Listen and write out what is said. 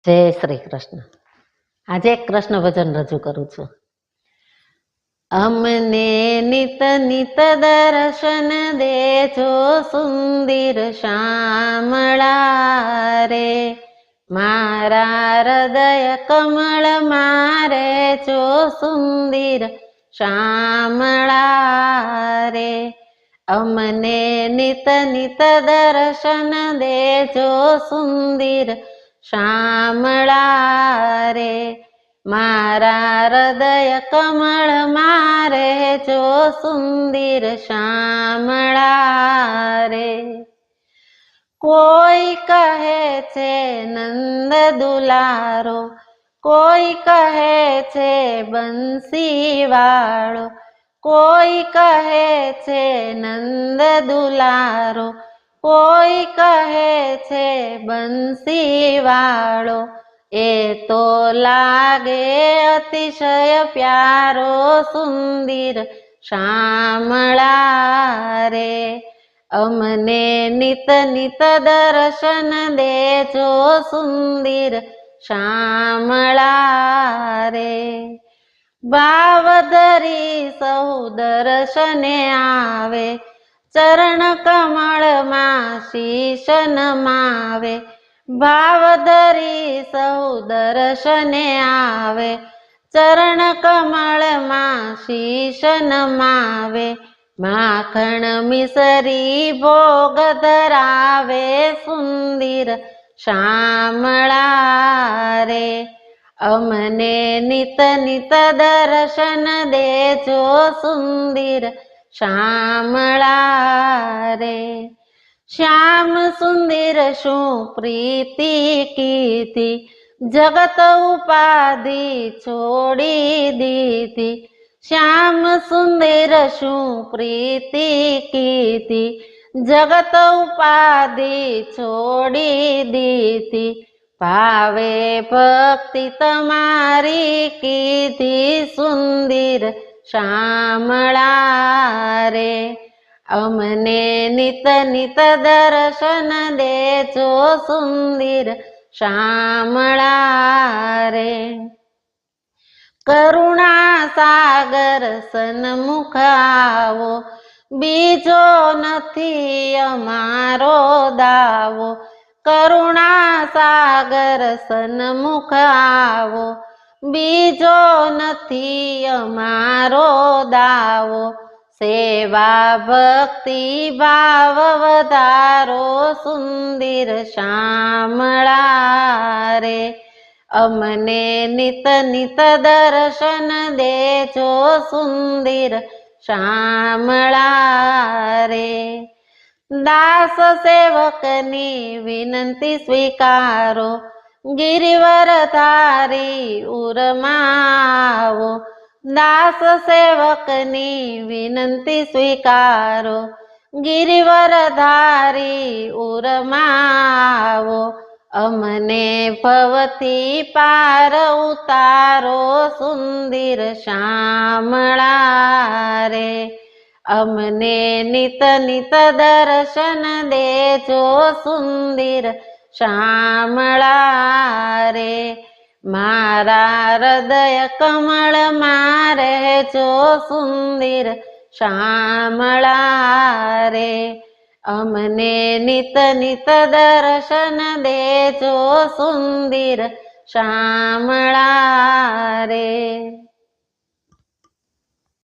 જય શ્રી કૃષ્ણ. આજે એક કૃષ્ણ ભજન રજૂ કરું છું. અમને નિત નિત દર્શન દેજો સુંદર શ્યામળા રે, મારા હૃદય કમળ મારે જો સુંદર શ્યામળા રે. અમને નિત નિત દર્શન દેજો સુંદર શ્યામળા રે, મારા હૃદય કમળ મારે જો સુંદર શ્યામળા રે. કોઈ કહે છે નંદ દુલારો, કોઈ કહે છે બંસી વાળો, કોઈ કહે છે નંદ દુલારો, કોઈ કહે છે બંસી વાળો. એ તો લાગે અતિશય પ્યારો સુંદર શ્યામળા રે. અમને નિત નિત દર્શન દેજો સુંદર શ્યામળા રે. ભાવ ધરી સૌ દર્શને આવે, ચરણ કમળમાં શીશ નમાવે. ભાવ ધરી સૌ દર્શને આવે, ચરણ કમળમાં શીશ નમાવે. માખણ મિસરી ભોગ ધરાવે સુંદર શ્યામળા રે. અમને નિત નિત દર્શન દેજો સુંદર શ્યામળા રે. શ્યામ સુંદર શું પ્રીતિ કીધી, જગત ઉપાધિ છોડી દીધી. શ્યામ સુંદર શું પ્રીતિ કીધી, જગત ઉપાધિ છોડી દીધી. ભાવે ભક્તિ તમારી કીધી સુંદર શ્યામળા રે. અમને નિત નિત દર્શન દેજો સુંદર શ્યામળા રે. કરુણા સાગર સન્મુખ આવો, બીજો નથી અમારો દાવો. કરુણા સાગર સન્મુખ આવો, બીજો નથી અમારો દાવો. સેવા ભક્તિ ભાવ વધારો સુંદર શ્યામળા રે. અમને નિત નિત દર્શન દેજો સુંદર શ્યામળા રે. દાસ સેવકની વિનંતી સ્વીકારો, ગિરિવર ધારી ઉરમાવો. દાસ સેવકની વિનંતી સ્વીકારો, ગિરિવર ધારી ઉરમાવો. અમને ભવથી પાર ઉતારો સુંદર શ્યામળા રે. અમને નિત નિત દર્શન દેજો સુંદર શ્યામળા રે. મારા હૃદય કમળ મારે જો સુંદર શ્યામળા રે. અમને નિત નિત દર્શન દેજો સુંદર શ્યામળા રે.